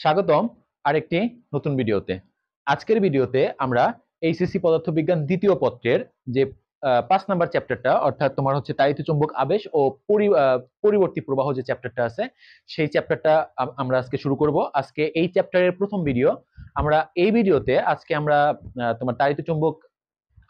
স্বাগতম আরেকটি নতুন ভিডিওতে। আজকের ভিডিওতে আমরা এইচএসসি পদার্থবিজ্ঞান দ্বিতীয় পত্রের যে 5 নাম্বার চ্যাপ্টারটা অর্থাৎ তোমার হচ্ছে তাড়িত চুম্বক আবেশ ও পরিবর্তী প্রবাহ যে চ্যাপ্টারটা আছে সেই চ্যাপ্টারটা আমরা আজকে শুরু করব। আজকে এই চ্যাপ্টারের প্রথম ভিডিও। আমরা এই ভিডিওতে আজকে আমরা তোমার তাড়িত চুম্বক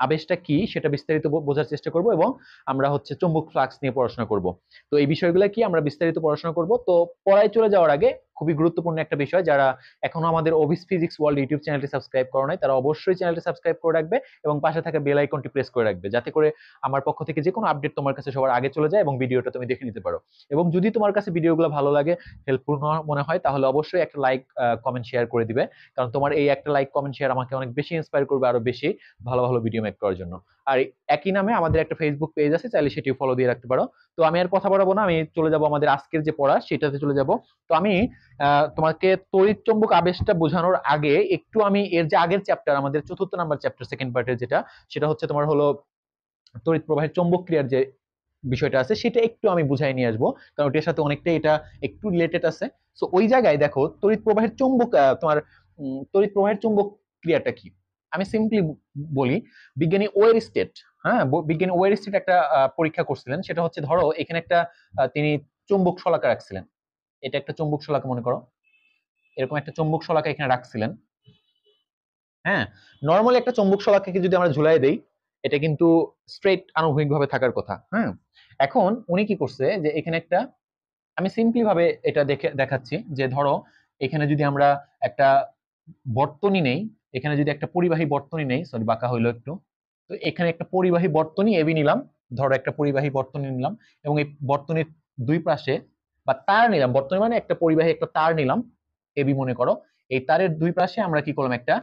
আবেশটা কি সেটা বিস্তারিত বোঝার চেষ্টা করব এবং আমরা হচ্ছে চুম্বক ফ্লাক্স নিয়ে পড়াশোনা করব। তো এই বিষয়গুলো কি আমরা বিস্তারিত পড়াশোনা করব। তো পড়ায় চলে যাওয়ার আগে খুবই গুরুত্বপূর্ণ একটা বিষয়, যারা এখনো আমাদের অভিস ফিজিক্স ওয়ার্ল্ড ইউটিউব চ্যানেলটি সাবস্ক্রাইব করে নাই তারা অবশ্যই চ্যানেলটি সাবস্ক্রাইব করে রাখবে এবং পাশে থাকা বেল আইকনটি প্রেস করে রাখবে, যাতে করে আমার পক্ষ থেকে যে কোনো আপডেট তোমার কাছে সবার আগে চলে যায় এবং ভিডিওটা তুমি দেখে নিতে পারো। এবং যদি তোমার কাছে ভিডিওগুলো ভালো লাগে, হেল্পফুল মনে হয়, তাহলে অবশ্যই একটা লাইক কমেন্ট শেয়ার করে দিবে, কারণ তোমার এই একটা লাইক কমেন্ট শেয়ার আমাকে অনেক বেশি ইন্সপায়ার করবে আরো বেশি ভালো ভালো ভিডিও মেক করার জন্য। আর একই নামে আমাদের একটা ফেসবুক পেজ আছে, চাইলে সেটিও ফলো দিয়ে রাখতে পারো। তো আমি আর কথা বাড়াবো না, আমি চলে যাব আমাদের আজকের যে পড়া সেটাতে চলে যাব। তো আমি তোমাকে তড়িৎ চুম্বক আবেশটা বোঝানোর আগে একটু আমি এর যে আগের চ্যাপ্টার, আমাদের চতুর্থ নাম্বার চ্যাপ্টার সেকেন্ড পার্টের যেটা, সেটা হচ্ছে তোমার হলো তড়িৎ প্রবাহের চৌম্বক ক্রিয়ার যে বিষয়টা আছে সেটা একটু আমি বুঝাই নিয়ে আসবো, কারণ এটার সাথে অনেকটাই এটা একটু রিলেটেড আছে। সো ওই জায়গায় দেখো তড়িৎ প্রবাহের চৌম্বক তোমার তড়িৎ প্রবাহের চৌম্বক ক্রিয়াটা কি আমি সিম্পলি বলি। বিজ্ঞানী ওয়েরস্টেড, হ্যাঁ, বিজ্ঞানী ওয়েরস্টেড একটা পরীক্ষা করছিলেন। সেটা হচ্ছে ধরো এখানে একটা তিনি চুম্বক শলাকা রাখছিলেন। এটা একটা চুম্বক শলাকা মনে করো, এরকম একটা চুম্বক শলাকা এখানে রাখছিলেন। হ্যাঁ, নর্মালি একটা চুম্বক শলাকাকে যদি আমরা ঝুলাই দেই, এটা কিন্তু স্ট্রেট আনুভূমিক ভাবে থাকার কথা। হ্যাঁ, এখন উনি কি করছে যে এখানে একটা, আমি সিম্পলি ভাবে এটা দেখাচ্ছি যে ধরো এখানে যদি আমরা একটা বর্তনী নেই, এখানে যদি একটা পরিবাহী বর্তনী নেই, সরি বাঁকা হইলো একটু। তো এখানে একটা পরিবাহী বর্তনী এবি নিলাম, ধরো একটা পরিবাহী বর্তনী নিলাম এবং এই বর্তনীর দুই পাশে বা তার নিলাম, বর্তনী মানে একটা পরিবাহী একটা তার নিলাম এবি মনে করো। এই তারের দুই পাশে আমরা কি করলাম, একটা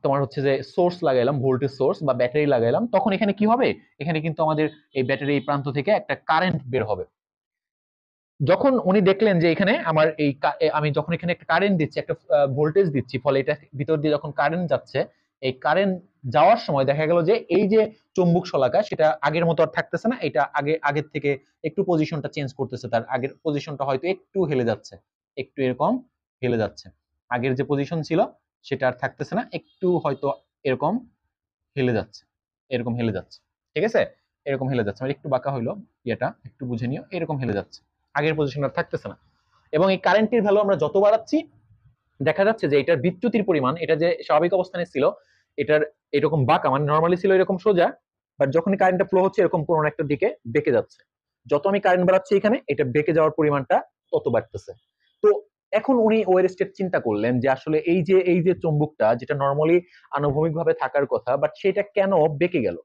তোমার হচ্ছে যে সোর্স লাগাইলাম, ভোল্টেজ সোর্স বা ব্যাটারি লাগাইলাম। তখন এখানে কি হবে, এখানে কিন্তু আমাদের এই ব্যাটারি এই প্রান্ত থেকে একটা কারেন্ট বের হবে। যখন উনি দেখলেন যে এখানে আমার এই আমি যখন এখানে একটা কারেন্ট দিচ্ছি, একটা ভোল্টেজ দিচ্ছি, ফলে এটা ভিতর দিয়ে যখন কারেন্ট যাচ্ছে, এই কারেন্ট যাওয়ার সময় দেখা গেল যে এই যে চুম্বক শলাকা সেটা আগের মতো আর থাকতেছে না, এটা আগের থেকে একটু পজিশনটা চেঞ্জ করতেছে, তার আগের পজিশনটা হয়তো একটু হেলে যাচ্ছে, একটু এরকম হেলে যাচ্ছে। আগের যে পজিশন ছিল সেটা আর থাকতেছে না, একটু হয়তো এরকম হেলে যাচ্ছে, এরকম হেলে যাচ্ছে। ঠিক আছে, এরকম হেলে যাচ্ছে, মানে একটু বাঁকা হইলো, এটা একটু বুঝে নিও, এরকম হেলে যাচ্ছে, আগের পজিশন আর থাকতেছে না। এবং এই কারেন্টের ভ্যালু আমরা যত বাড়াচ্ছি, দেখা যাচ্ছে যে এটার বিচ্যুতির পরিমাণ, এটা যে স্বাভাবিক অবস্থানে ছিল এটার এরকম বাঁকা, মানে নর্মালি ছিল এরকম সোজা, বাট যখনই কারেন্টটা ফ্লো হচ্ছে এরকম কোনো একটা দিকে বেঁকে যাচ্ছে। যত আমি কারেন্ট বাড়াচ্ছি এখানে, এটা বেঁকে যাওয়ার পরিমাণটা তত বাড়তেছে। তো এখন উনি ওয়েরস্টেড চিন্তা করলেন যে আসলে এই যে চুম্বকটা যেটা নর্মালি আনুভূমিক ভাবে থাকার কথা, বাট সেটা কেন বেঁকে গেল।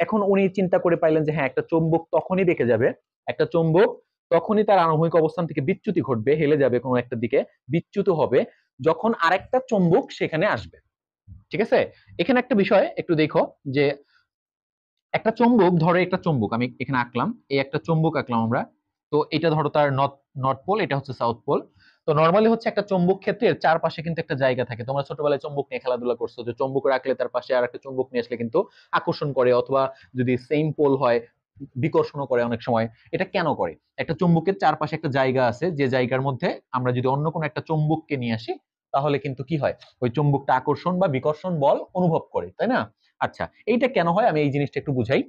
এখন উনি চিন্তা করে পাইলেন যে হ্যাঁ, একটা চুম্বক তখনই বেঁকে যাবে, একটা চুম্বক তখনই তার আনুভূমিক অবস্থান থেকে বিচ্যুতি ঘটবে, হেলে যাবে কোনো একটা দিকে, বিচ্যুত হবে, যখন আরেকটা চুম্বক সেখানে আসবে। ঠিক আছে, এখানে একটা বিষয় একটু দেখো যে একটা চুম্বক, ধরো একটা চুম্বক আমি এখানে আঁকলাম, এই একটা চুম্বক আঁকলাম আমরা। তো এটা ধরো তার নর্থ পোল, এটা হচ্ছে সাউথ পোল। তো নর্মালি হচ্ছে একটা চুম্বক ক্ষেত্রের চারপাশে কিন্তু একটা জায়গা থাকে, তোমরা ছোটবেলায় চুম্বক নিয়ে খেলাধুলা করছো, যে চুম্বক রাখলে তার পাশে আর একটা চুম্বক নিয়ে আসলে কিন্তু আকর্ষণ করে, অথবা যদি সেম পোল হয় বিকর্ষণও করে অনেক সময়। এটা কেন করে, একটা চুম্বকের চারপাশে একটা জায়গা আছে, যে জায়গার মধ্যে আমরা যদি অন্য কোনো একটা চুম্বককে নিয়ে আসি, তাহলে কিন্তু কি হয়, ওই চুম্বকটা আকর্ষণ বা বিকর্ষণ বল অনুভব করে, তাই না? আচ্ছা, এইটা কেন হয় আমি এই জিনিসটা একটু বুঝাই।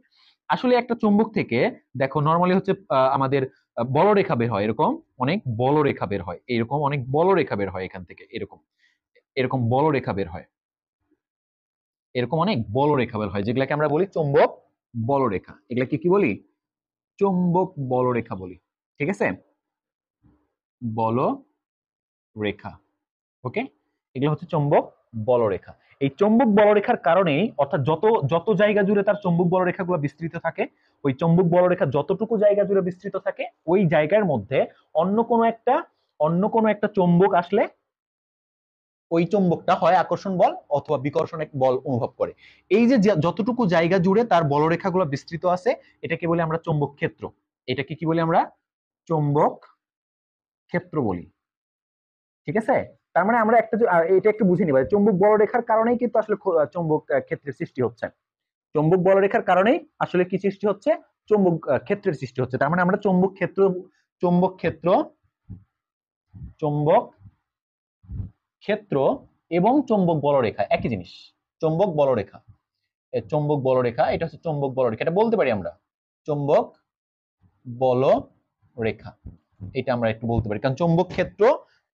আসলে একটা চুম্বক থেকে দেখো নর্মালি হচ্ছে আমাদের বলরেখা বের হয়, এরকম অনেক বলরেখা বের হয়, এরকম অনেক বলরেখা বের হয় এখান থেকে, এরকম এরকম বলরেখা বের হয়, এরকম অনেক বলরেখা বের হয়, যেগুলাকে আমরা বলি চুম্বক বলরেখা। এগুলাকে কি বলি, চুম্বক বলরেখা বলি। ঠিক আছে, বলরেখা, ওকে, এগুলো হচ্ছে চুম্বক বলরেখা। এই চুম্বক বলরেখার কারণেই, অর্থাৎ যত যত জায়গা জুড়ে তার চুম্বক বলরেখাগুলো বিস্তৃত থাকে, ওই চুম্বক বলরেখা যতটুকু জায়গা জুড়ে বিস্তৃত থাকে, ওই জায়গার মধ্যে অন্য কোনো একটা চুম্বক আসলে ওই চুম্বকটা হয় আকর্ষণ বল অথবা বিকর্ষণ বল অনুভব করে। এই যে যতটুকু জায়গা জুড়ে তার বলরেখাগুলো বিস্তৃত আছে, এটাকে বলি আমরা চুম্বক ক্ষেত্র। এটাকে কি বলি আমরা, চুম্বক ক্ষেত্র বলি। ঠিক আছে, তার মানে আমরা এটা একটু বুঝে নিবা, চুম্বক বলরেখার কারণেই কিন্তু আসলে চুম্বক ক্ষেত্রের সৃষ্টি হচ্ছে। চুম্বক বলরেখার কারণেই আসলে কি সৃষ্টি হচ্ছে, চুম্বক ক্ষেত্রের সৃষ্টি হচ্ছে। তার মানে আমরা চুম্বক ক্ষেত্র, চুম্বক ক্ষেত্র, চুম্বক ক্ষেত্র এবং চৌম্বক বলরেখা একই জিনিস। চৌম্বক বলরেখা, চৌম্বক বলরেখা, এটা হচ্ছে চৌম্বক বলরেখা, এটা বলতে পারি আমরা চৌম্বক বলরেখা, এটা আমরা একটু বলতে পারি, কারণ চৌম্বক ক্ষেত্র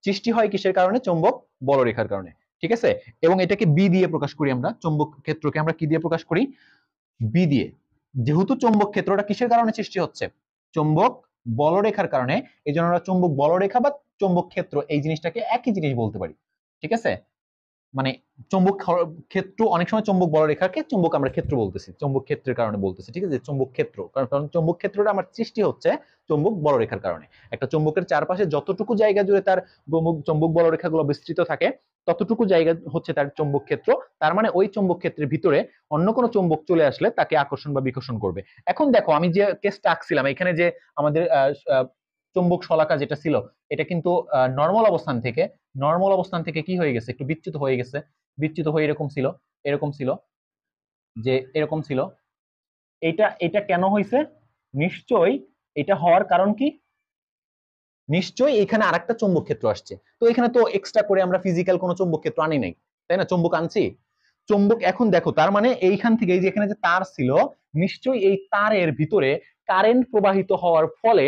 সৃষ্টি হয় কিসের কারণে? চৌম্বক বলরেখার কারণে, ঠিক আছে। এবং এটাকে বি দিয়ে প্রকাশ করি আমরা, চৌম্বক ক্ষেত্রকে আমরা কি দিয়ে প্রকাশ করি? বি দিয়ে। যেহেতু চৌম্বক ক্ষেত্রটা কিসের কারণে সৃষ্টি হচ্ছে? চৌম্বক বলরেখার কারণে, এই জন্য আমরা চৌম্বক বলরেখা বা চৌম্বক ক্ষেত্র এই জিনিসটাকে একই জিনিস বলতে পারি, ঠিক আছে। মানে চৌম্বক ক্ষেত্র, অনেক সময় চৌম্বক বলরেখাকে চৌম্বক আমরা ক্ষেত্র বলতেছি, চৌম্বক ক্ষেত্রের কারণে বলতেছি, ঠিক আছে, চৌম্বক ক্ষেত্র, কারণ চৌম্বক ক্ষেত্রটা আমার সৃষ্টি হচ্ছে চৌম্বক বলরেখার কারণে। একটা চৌম্বকের চারপাশে যতটুকু জায়গা জুড়ে তার চৌম্বক বলরেখাগুলো বিস্তৃত থাকে, ততটুকু জায়গা হচ্ছে তার চৌম্বক ক্ষেত্র। তার মানে ওই চৌম্বক ক্ষেত্রের ভিতরে অন্য কোনো চৌম্বক চলে আসলে তাকে আকর্ষণ বা বিকর্ষণ করবে। এখন দেখো আমি যে কেসটা আঁকছিলাম এখানে, যে আমাদের চৌম্বক শলাকা যেটা ছিল, এটা কিন্তু নর্মাল অবস্থান থেকে কি হয়ে গেছে? একটু বিচ্যুত হয়ে গেছে। বিচ্যুত হয়ে এরকম ছিল যে এরকম ছিল। এটা এটা কেন হয়েছে? নিশ্চয়ই এটা হওয়ার কারণ কি? নিশ্চয়ই এখানে আরেকটা চৌম্বক ক্ষেত্র আসছে। তো এখানে তো এক্সট্রা করে আমরা ফিজিক্যাল কোনো চৌম্বক ক্ষেত্র আনি নাই, তাই না? চৌম্বক আনছি, চৌম্বক। এখন দেখো তার মানে এইখান থেকে, এই যে এখানে যে তার ছিল, নিশ্চয়ই এই তারের ভিতরে কারেন্ট প্রবাহিত হওয়ার ফলে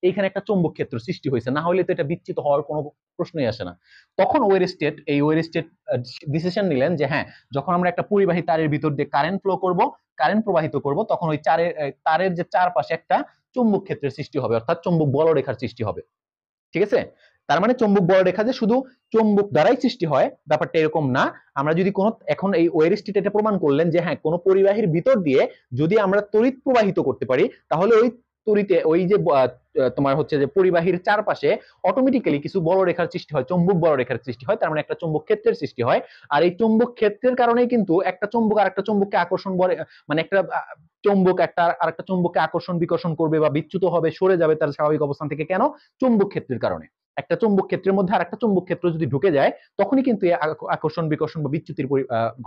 এইখানে একটা চৌম্বক ক্ষেত্র সৃষ্টি হয়েছে, না হলে তো এটা বিচ্যুত হওয়ার কোনো প্রশ্নই আসে না। তখন ওয়েরস্টেড ডিসিশন নিলেন যে হ্যাঁ, যখন আমরা একটা পরিবাহী তারের ভিতর দিয়ে কারেন্ট ফ্লো করব, কারেন্ট প্রবাহিত করব, তখন ওই তারের যে চারপাশে একটা চৌম্বক ক্ষেত্রের সৃষ্টি হবে, অর্থাৎ চৌম্বক বলরেখার সৃষ্টি হবে, ঠিক আছে। তার মানে চৌম্বক বলরেখা যে শুধু চৌম্বক দ্বারাই সৃষ্টি হয়, ব্যাপারটা এরকম না। আমরা যদি কোনো, এখন এই ওয়েরস্টেড এটা প্রমাণ করলেন যে হ্যাঁ, কোনো পরিবাহীর ভিতর দিয়ে যদি আমরা তড়িৎ প্রবাহিত করতে পারি, তাহলে ওই তড়িতে, ওই যে তোমার হচ্ছে যে পরিবাহীর চারপাশে অটোমেটিক্যালি কিছু বলরেখার সৃষ্টি হয়, চৌম্বক বলরেখার সৃষ্টি হয়, তার মানে একটা চৌম্বক ক্ষেত্রের সৃষ্টি হয়। আর এই চৌম্বক ক্ষেত্রের কারণেই কিন্তু একটা চৌম্বক আর একটা চৌম্বককে আকর্ষণ করে, মানে একটা চৌম্বক একটা আরেকটা চৌম্বককে আকর্ষণ বিকর্ষণ করবে বা বিচ্যুত হবে, সরে যাবে তার স্বাভাবিক অবস্থান থেকে। কেন? চৌম্বক ক্ষেত্রের কারণে। একটা চৌম্বক ক্ষেত্রের মধ্যে আরেকটা চৌম্বক ক্ষেত্র যদি ঢুকে যায়, তখনই কিন্তু এই আকর্ষণ বিকর্ষণ বা বিচ্যুতির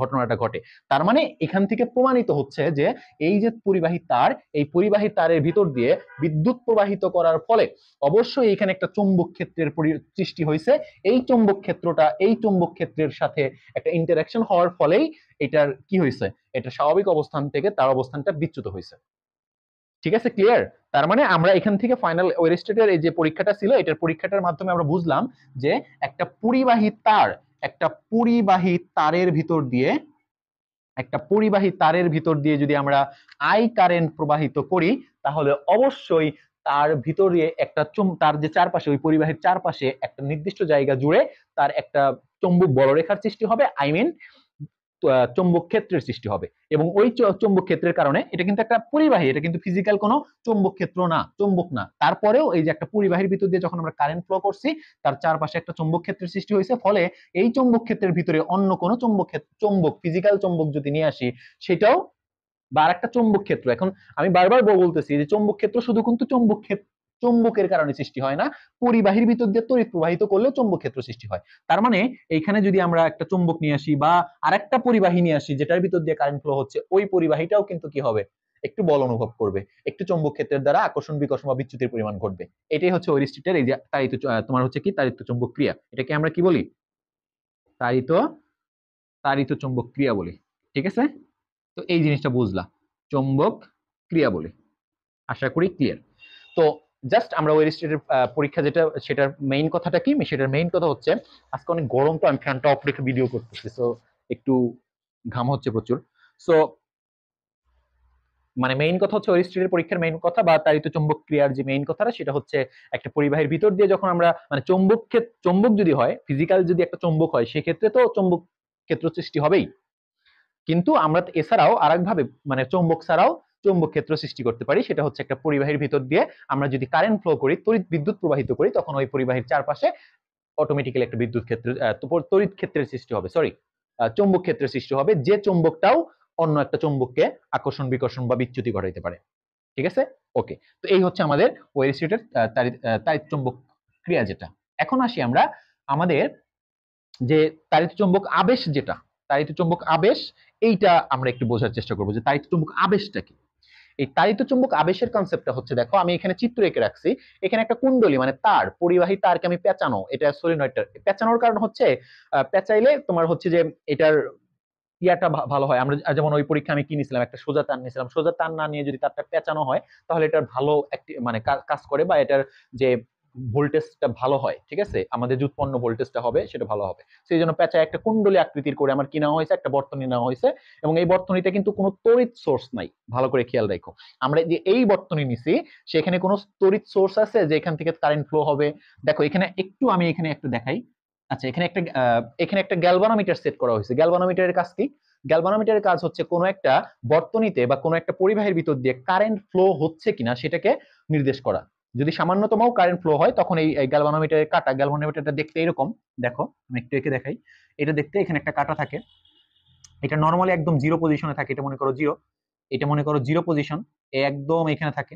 ঘটনাটা ঘটে। তার মানে এখান থেকে প্রমাণিত হচ্ছে যে এই যে পরিবাহী তার, এই পরিবাহী তারের ভিতর দিয়ে বিদ্যুৎ প্রবাহিত করার ফলে অবশ্যই এখানে একটা চৌম্বক ক্ষেত্রের সৃষ্টি হয়েছে। এই চৌম্বক ক্ষেত্রটা এই চৌম্বক ক্ষেত্রের সাথে একটা ইন্টারাকশন হওয়ার ফলেই এটার কি হয়েছে? এটা স্বাভাবিক অবস্থান থেকে তার অবস্থানটা বিচ্যুত হয়েছে, ঠিক আছে, ক্লিয়ার? তার মানে আমরা এখান থেকে ফাইনাল ওয়েরস্টেডের এই যে পরীক্ষাটা ছিল, এটার পরীক্ষাটার মাধ্যমে আমরা বুঝলাম যে একটা পরিবাহী তার, একটা পরিবাহী তারের ভিতর দিয়ে, একটা পরিবাহী তারের ভিতর দিয়ে যদি আমরা আই কারেন্ট প্রবাহিত করি, তাহলে অবশ্যই তার ভিতরে একটা তার যে চারপাশে, ওই পরিবাহীর চারপাশে একটা নির্দিষ্ট জায়গা জুড়ে তার একটা চৌম্বক বলরেখার সৃষ্টি হবে, আই মিন চৌম্বক ক্ষেত্রের সৃষ্টি হবে। এবং ওই চৌম্বক ক্ষেত্রের কারণে, এটা কিন্তু একটা পরিবাহী, এটা কিন্তু ফিজিক্যাল কোনো চৌম্বক ক্ষেত্র না, চৌম্বক না, তারপরেও এই যে একটা পরিবাহীর ভিতর দিয়ে যখন আমরা কারেন্ট ফ্লো করছি, তার চারপাশে একটা চৌম্বক ক্ষেত্রের সৃষ্টি হয়েছে, ফলে এই চৌম্বক ক্ষেত্রের ভিতরে অন্য কোনো চৌম্বক ফিজিক্যাল চৌম্বক যদি নিয়ে আসি, সেটাও বা আরেকটা চৌম্বক ক্ষেত্র। এখন আমি বারবার বলতেছি যে চৌম্বক ক্ষেত্র শুধু কিন্তু চৌম্বকের কারণে সৃষ্টি হয় না, পরিবাহীর ভিতর দিয়ে তড়িৎ প্রবাহিত করলেও চৌম্বক ক্ষেত্র সৃষ্টি হয়। তার মানে এইখানে যদি আমরা একটা চৌম্বক নিয়ে আসি বা আরেকটা পরিবাহী নিয়ে আসি যেটার ভিতর দিয়ে কারেন্ট ফ্লো হচ্ছে, ওই পরিবাহীটাও কিন্তু কি হবে? একটু বল অনুভব করবে, একটু চৌম্বক ক্ষেত্রের দ্বারা আকর্ষণ বিকর্ষণ বা বিচ্যুতির পরিমাণ ঘটবে। এটাই হচ্ছে ওয়েরস্টেডের এই যে তাড়িত, তোমার হচ্ছে কি তাড়িত চৌম্বক ক্রিয়া। এটাকে আমরা কি বলি? তাড়িত তাড়িত চৌম্বক ক্রিয়া বলি, ঠিক আছে। তো এই জিনিসটা বুঝলা, চৌম্বক ক্রিয়া বলি। আশা করি ক্লিয়ার। তো জাস্ট আমরা ওয়েরস্টেডের পরীক্ষা যেটা, সেটার মেইন কথাটা কি? সেটার মেইন কথা হচ্ছে, আজকে অনেক গরম তো, আমি ফ্যানটা অফ রেখে ভিডিও করতেছি, সো একটু ঘাম হচ্ছে প্রচুর। সো মানে মেইন কথা হচ্ছে ওয়েরস্টেডের পরীক্ষার মেইন কথা বা তাড়িত চৌম্বক ক্রিয়ার যে মেইন কথাটা, সেটা হচ্ছে একটা পরিবাহীর ভিতর দিয়ে যখন আমরা, মানে চৌম্বক যদি হয়, ফিজিক্যাল যদি একটা চৌম্বক হয়, সেক্ষেত্রে তো চৌম্বক ক্ষেত্র সৃষ্টি হবেই, কিন্তু আমরা এছাড়াও আরেকভাবে, মানে চৌম্বক ছাড়াও চৌম্বক ক্ষেত্র সৃষ্টি করতে পারি। সেটা হচ্ছে একটা পরিবাহীর ভিতর দিয়ে আমরা যদি কারেন্ট ফ্লো করি, তড়িৎ বিদ্যুৎ প্রবাহিত করি, তখন ওই পরিবাহীর চারপাশে অটোমেটিক্যালি একটা বিদ্যুৎ ক্ষেত্র, তড়িৎ ক্ষেত্রের সৃষ্টি হবে, সরি, চৌম্বক ক্ষেত্রের সৃষ্টি হবে, যে চৌম্বকটাও অন্য একটা চৌম্বককে আকর্ষণ বিকর্ষণ বা বিচ্যুতি ঘটাইতে পারে, ঠিক আছে। ওকে, তো এই হচ্ছে আমাদের ওয়েরস্টেডের তাড়িৎ চৌম্বক ক্রিয়া যেটা। এখন আসি আমরা আমাদের যে তাড়িৎ চৌম্বক আবেশ, যেটা তাড়িৎ চৌম্বক আবেশ, এইটা আমরা একটু বোঝার চেষ্টা করবো যে তাড়িৎ চৌম্বক আবেশটা কি। এই তাড়িত চুম্বক আবেশের কনসেপ্টটা হচ্ছে, দেখো আমি এখানে চিত্র এঁকে রাখছি, এখানে একটা কুণ্ডলী মানে তার, পরিবাহী তারকে আমি পেঁচানো, এটা সলিনয়েডটা পেঁচানোর কারণ হচ্ছে পেঁচাইলে তোমার হচ্ছে যে এটার ইয়াটা ভালো হয়। আমরা যেমন ওই পরীক্ষা আমি কি নিছিলাম, একটা সোজা তার নিয়েছিলাম, সোজা তার না নিয়ে যদি তারটা পেঁচানো হয় তাহলে এটার ভালো একটি মানে কাজ করে, বা এটার যে ভোল্টেজটা ভালো হয়, ঠিক আছে, আমাদের যে উৎপন্ন ভোল্টেজটা হবে সেটা ভালো হবে। সেই জন্য পেঁচায় একটা কুণ্ডলী আকৃতির করে আমার কি নেওয়া হয়েছে, একটা বর্তনী নেওয়া হয়েছে, এবং এই বর্তনীতে কিন্তু কোনো তড়িৎ সোর্স নাই, ভালো করে খেয়াল রাখো। আমরা যে এই বর্তনী নিছি সেখানে কোনো তড়িৎ সোর্স আছে যে এখান থেকে কারেন্ট ফ্লো হবে? দেখো এখানে একটু আমি এখানে একটু দেখাই। আচ্ছা, এখানে একটা গ্যালভানোমিটার সেট করা হয়েছে। গ্যালভানোমিটারের কাজ কি? গ্যালভানোমিটারের কাজ হচ্ছে কোনো একটা বর্তনীতে বা কোনো একটা পরিবাহীর ভিতর দিয়ে কারেন্ট ফ্লো হচ্ছে কিনা সেটাকে নির্দেশ করা। যদি সামান্যতম কারেন্ট ফ্লো হয় তখন এই গ্যালভানোমিটারের কাটা, গ্যালভানোমিটারটা দেখতে এরকম, দেখো আমি একটু এঁকে দেখাই। এটা দেখতে এখানে একটা কাটা থাকে, এটা নর্মালি একদম জিরো পজিশনে থাকে, এটা মনে করো জিরো, এটা মনে করো জিরো পজিশন, একদম এখানে থাকে।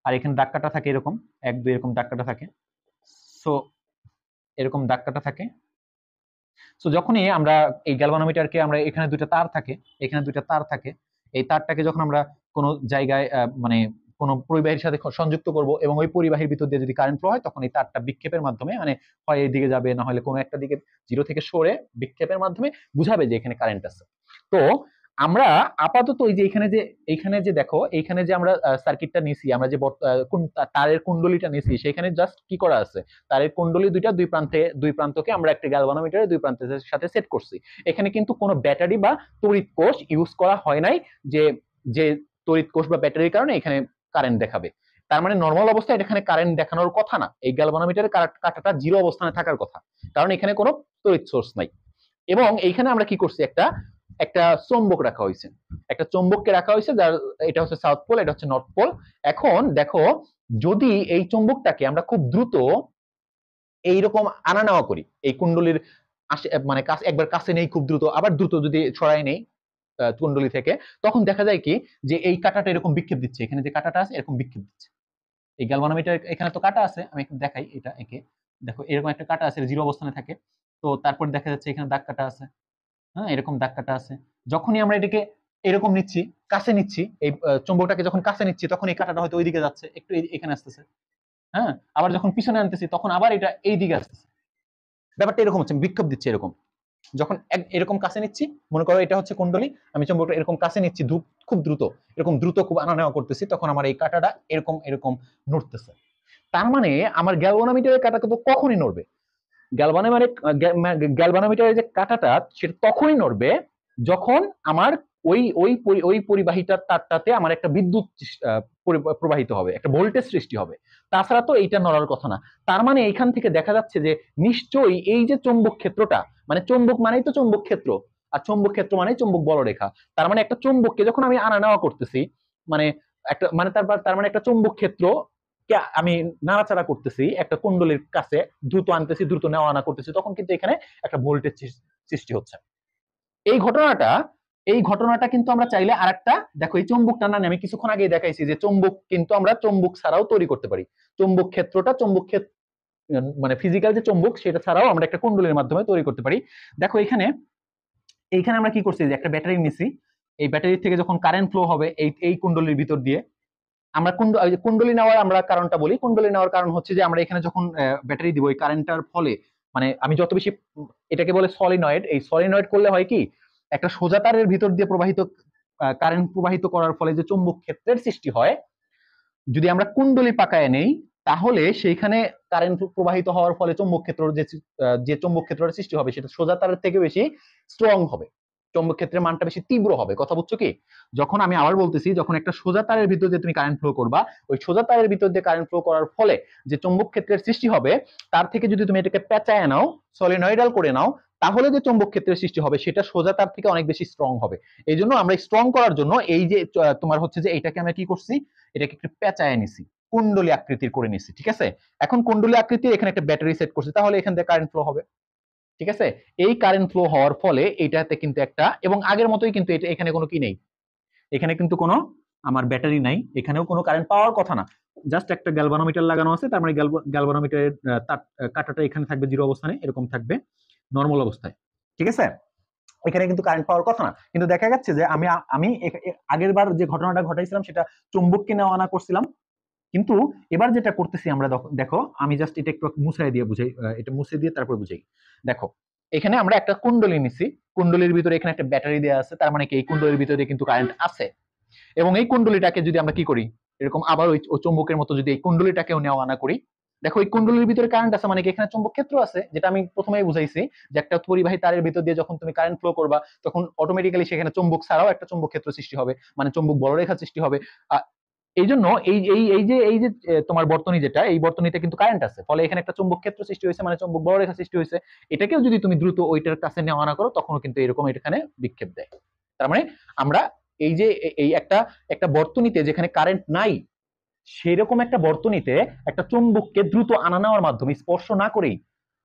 আর এখানে দাগ কাটা থাকে এরকম, এক দুই এরকম দাগ কাটা থাকে। সো এরকম দাগ কাটা থাকে। সো যখনই আমরা এই গ্যালভানোমিটারকে, আমরা এখানে দুইটা তার থাকে, এখানে দুইটা তার থাকে, এই তারটাকে যখন আমরা কোনো জায়গায় মানে কোনো পরিবাহীর সাথে সংযুক্ত করব এবং ওই পরিবাহীর ভিতর দিয়ে যদি কারেন্ট ফ্লো হয় তখন এই তারটা বিক্ষেপের মাধ্যমে, মানে হয় এই দিকে যাবে না হলে কোনো একটা দিকে জিরো থেকে সরে বিক্ষেপের মাধ্যমে বুঝাবে যে এখানে কারেন্ট আছে। তো আমরা আপাতত ওই যে এইখানে যে দেখো, এইখানে যে আমরা সার্কিটটা নিছি, আমরা যে তারের কুণ্ডলীটা নিছি, সেখানে জাস্ট কি করা আছে, তারের কুণ্ডলী দুই প্রান্তকে আমরা একটা গ্যালভানোমিটারের দুই প্রান্তের সাথে সেট করছি। এখানে কিন্তু কোনো ব্যাটারি বা তড়িৎ কোষ ইউজ করা হয় নাই, যে যে তড়িৎ কোষ বা ব্যাটারির কারণে এখানে কারেন্ট দেখাবে। তার মানে নর্মাল অবস্থায় এখানে কারেন্ট দেখানোর কথা না, এই গ্যালভানোমিটারের কাঁটাটা জিরো অবস্থানে থাকার কথা, কারণ এখানে কোনো তড়িৎ সোর্স নাই। এবং এইখানে আমরা কি করছি, একটা একটা চৌম্বক রাখা হয়েছে, একটা চৌম্বককে রাখা হয়েছে, যার এটা হচ্ছে সাউথ পোল, এটা হচ্ছে নর্থ পোল। এখন দেখো, যদি এই চৌম্বকটাকে আমরা খুব দ্রুত এইরকম আনা নেওয়া করি, এই কুণ্ডলীর মানে একবার কাছে নেই খুব দ্রুত, আবার দ্রুত যদি ছড়াই নেই কুণ্ডলী থেকে, তখন দেখা যায় কি যে এই কাঁটাটা এরকম বিক্ষেপ দিচ্ছে, এখানে যে কাঁটাটা আছে এরকম বিক্ষেপ দিচ্ছে। এই গ্যালভানোমিটার এখানে তো কাঁটা আছে, আমি একটু দেখাই এটা একে, দেখো এরকম একটা কাঁটা আছে, জিরো অবস্থানে থাকে। তো তারপর দেখা যাচ্ছে এখানে দাগ কাটা আছে, হ্যাঁ এরকম দাগ কাটা আছে। যখনই আমরা এটাকে এরকম নিচ্ছি, কাছে নিচ্ছি, এই চুম্বকটাকে যখন কাছে নিচ্ছি তখন এই কাঁটাটা হয়তো ওইদিকে যাচ্ছে, একটু এখানে আসতেছে, হ্যাঁ, আবার যখন পিছনে আনতেছি তখন আবার এটা এই দিকে আসতেছে। ব্যাপারটা এরকম হচ্ছে, বিক্ষোভ দিচ্ছে এরকম। যখন এরকম কাছে নিচ্ছি, মনে করো এটা হচ্ছে কুণ্ডলী, আমি চুম্বকটা এরকম কাছে নিচ্ছি খুব দ্রুত, এরকম দ্রুত খুব আনা নেওয়া করতেছি, তখন আমার এই কাঁটাটা এরকম এরকম নড়তেছে। তার মানে আমার গ্যালভানোমিটারের কাঁটা কিন্তু কখনই নড়বে, গ্যালভানোমিটারের যে কাঁটাটা সেটা তখনই নড়বে যখন আমার ওই ওই ওই পরিবাহিতার তারটাতে আমার একটা বিদ্যুৎ প্রবাহিত হবে, একটা ভোল্টেজ সৃষ্টি হবে। তাছাড়া তো এইটা নড়ার কথা না। তার মানে এইখান থেকে দেখা যাচ্ছে যে নিশ্চয়ই এই যে চৌম্বক ক্ষেত্রটা, মানে চৌম্বক মানেই তো চৌম্বক ক্ষেত্র, আর চৌম্বক ক্ষেত্র মানেই চৌম্বক বলরেখা। তার মানে একটা চৌম্বককে যখন আমি আনা নেওয়া করতেছি, মানে একটা মানে তার মানে একটা চৌম্বক ক্ষেত্র আমি নাড়াচাড়া করতেছি একটা কুণ্ডলীর কাছে, দ্রুত আনতেছি, দ্রুত নেওয়া আনা করতেছি, তখন কিন্তু এখানে একটা ভোল্টেজ সৃষ্টি হচ্ছে। এই ঘটনাটা কিন্তু আমরা চাইলে আরেকটা, দেখো এই চৌম্বকটা না আমি কিছুক্ষণ আগে দেখাইছি যে চৌম্বক কিন্তু আমরা চৌম্বক ছাড়াও তৈরি করতে পারি। চৌম্বক ক্ষেত্রটা চৌম্বক ক্ষেত্র মানে ফিজিক্যাল যে চৌম্বক সেটা ছাড়াও আমরা একটা কুণ্ডলীর মাধ্যমে তৈরি করতে পারি। দেখো এইখানে আমরা কি করছি, যে একটা ব্যাটারি নিছি, এই ব্যাটারি থেকে যখন কারেন্ট ফ্লো হবে এই কুণ্ডলীর ভিতর দিয়ে, আমরা কুণ্ডলী নেওয়ার আমরা কারণটা বলি। কুণ্ডলী নেওয়ার কারণ হচ্ছে যে আমরা এখানে যখন ব্যাটারি দিব, এই কারেন্টটার ফলে মানে আমি যত বেশি, এটাকে বলে সলিনয়েড, এই সলিনয়েড করলে হয় কি, একটা সোজা তারের ভিতর দিয়ে প্রবাহিত কারেন্ট প্রবাহিত করার ফলে যে চৌম্বক ক্ষেত্রের সৃষ্টি হয়, যদি আমরা কুণ্ডলী পাকায় নেই তাহলে সেইখানে কারেন্ট প্রবাহিত হওয়ার ফলে চৌম্বক ক্ষেত্র যে চৌম্বক ক্ষেত্রের সৃষ্টি হবে সেটা সোজা তারের থেকে বেশি স্ট্রং হবে, চৌম্বক ক্ষেত্রের মানটা বেশি তীব্র হবে। কথা বুঝছো কি? যখন আমি আবার বলতেছি, যখন একটা সোজা তারের ভিতর দিয়ে তুমি কারেন্ট ফ্লো করবা, ওই সোজা তারের ভিতর দিয়ে কারেন্ট ফ্লো করার ফলে যে চৌম্বক ক্ষেত্রের সৃষ্টি হবে, তার থেকে যদি তুমি এটাকে পেঁচায় নাও, সলিনয়েডাল করে নাও, তাহলে যে চৌম্বক ক্ষেত্রের সৃষ্টি হবে সেটা সোজা তার থেকে অনেক বেশি স্ট্রং হবে। এই জন্য আমরা স্ট্রং করার জন্য এই যে তোমার হচ্ছে যে এইটাকে আমরা কি করছি, এটাকে একটু পেঁচায় নিছি, কুণ্ডলী আকৃতির করে নিছি, ঠিক আছে। এখন কুণ্ডলী আকৃতির এখানে একটা ব্যাটারি সেট করছি, তাহলে এখান থেকে কারেন্ট ফ্লো হবে, ঠিক আছে। এই কারেন্ট ফ্লো হওয়ার ফলে এইটাতে কিন্তু একটা, এবং আগের মতোই কিন্তু এটা, এখানে কোনো কি নেই, এখানে কিন্তু কোনো আমার ব্যাটারি নাই, এখানেও কোনো কারেন্ট পাওয়ার কথা না, জাস্ট একটা গ্যালভানোমিটার লাগানো আছে। তার মানে গ্যালভানোমিটারের কাঁটাটা এখানে থাকবে জিরো অবস্থানে, এরকম থাকবে নর্মাল অবস্থায়, ঠিক আছে। এখানে কিন্তু কারেন্ট পাওয়ার কথা না, কিন্তু দেখা যাচ্ছে যে আমি আমি আগের বার যে ঘটনাটা ঘটাইছিলাম সেটা চুম্বককে নেওয়া আনা করছিলাম, কিন্তু এবার যেটা করতেছি আমরা দেখো, আমি জাস্ট এটা একটু মুছাই দিয়ে বুঝাই, এটা মুছে দিয়ে তারপর বুঝাই। দেখো এখানে আমরা একটা কুণ্ডলী নিছি, কুণ্ডলীর ভিতরে এখানে একটা ব্যাটারি দেওয়া আছে, তার মানে কি এই কুণ্ডলীর ভিতরে কিন্তু কারেন্ট আছে। এবং এই কুণ্ডলীটাকে যদি আমরা কি করি, এরকম আবার ওই চুম্বকের মতো যদি এই কুণ্ডলীটাকেও নেওয়া আনা করি, দেখো এই কুণ্ডলীর ভিতরে কারেন্ট আছে, মানে কি এখানে চুম্বক ক্ষেত্র আছে, যেটা আমি প্রথমেই বুঝাইছি যে একটা পরিবাহী তারের ভিতর দিয়ে যখন তুমি কারেন্ট ফ্লো করবা তখন অটোমেটিক্যালি সেখানে চুম্বক ছাড়াও একটা চুম্বক ক্ষেত্র সৃষ্টি হবে, মানে চুম্বক বলরেখা সৃষ্টি হবে। এই জন্য এই যে তোমার বর্তনী, যেটা এই বর্তনীতে কিন্তু কারেন্ট আছে, ফলে এখানে একটা চুম্বক ক্ষেত্র সৃষ্টি হয়েছে, মানে চুম্বক বলরেখা সৃষ্টি হয়েছে। এটাকেও যদি তুমি দ্রুত ওইটার কাছে নেওয়া আনা করো তখনও কিন্তু এরকম এখানে বিক্ষেপ দেয়। তার মানে আমরা এই যে এই একটা একটা বর্তনীতে যেখানে কারেন্ট নাই, সেরকম একটা বর্তনীতে একটা চুম্বককে দ্রুত আনা নেওয়ার মাধ্যমে স্পর্শ না করেই,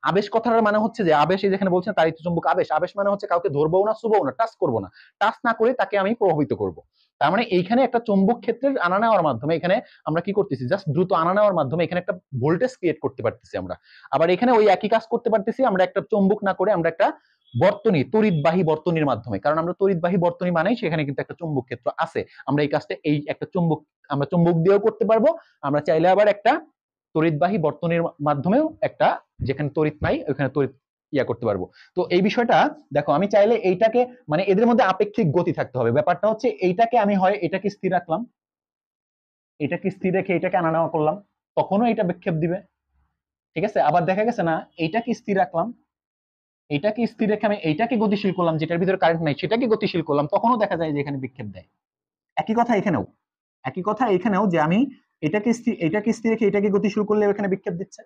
আবেশ কথাটার মানে হচ্ছে যে আবেশ, এই যেখানে বলছেন তাড়িৎ চুম্বক আবেশ, আবেশ মানে হচ্ছে কাউকে ধরবো না, ছুবো না, টাচ করবো না, টাচ না করে তাকে আমি প্রভাবিত করব। তার মানে এইখানে একটা চুম্বক ক্ষেত্রের আনা নেওয়ার মাধ্যমে এখানে আমরা কি করতেছি, জাস্ট দ্রুত আনা নেওয়ার মাধ্যমে এখানে একটা ভোল্টেজ ক্রিয়েট করতে পারতেছি আমরা। আবার এখানে ওই একই কাজ করতে পারতেছি আমরা একটা চুম্বক না করে আমরা একটা বর্তনী, তড়িৎবাহী বর্তনীর মাধ্যমে, কারণ আমরা তড়িৎবাহী বর্তনী মানেই সেখানে কিন্তু একটা চুম্বক ক্ষেত্র আছে। আমরা এই কাজটা এই একটা চুম্বক, আমরা চুম্বক দিয়েও করতে পারবো, আমরা চাইলে আবার একটা তড়িৎবাহী বর্তনীর মাধ্যমেও একটা, যেখানে তড়িৎ নাই ওখানে তড়িৎ করতে পারবো। তো এই বিষয়টা দেখো, আমি চাইলে এইটাকে, মানে এদের মধ্যে আপেক্ষিক গতি থাকতে হবে। ব্যাপারটা হচ্ছে এইটাকে আমি হয় এটাকে স্থির রাখলাম, এটাকে স্থির রেখে এটাকে আনা নেওয়া করলাম, তখনও এটা বিক্ষেপ দিবে, ঠিক আছে। আবার দেখা গেছে না, এইটাকে স্থির রাখলাম, এইটাকে স্থির রেখে আমি এইটাকে গতিশীল করলাম, যেটার ভিতরে কারেন্ট নাই সেটাকে গতিশীল করলাম, তখনও দেখা যায় যে এখানে বিক্ষেপ দেয়। একই কথা এখানেও, একই কথা এখানেও, যে আমি এটাকে স্থির রেখে এটাকে গতিশীল করলে এখানে বিক্ষেপ দিচ্ছে,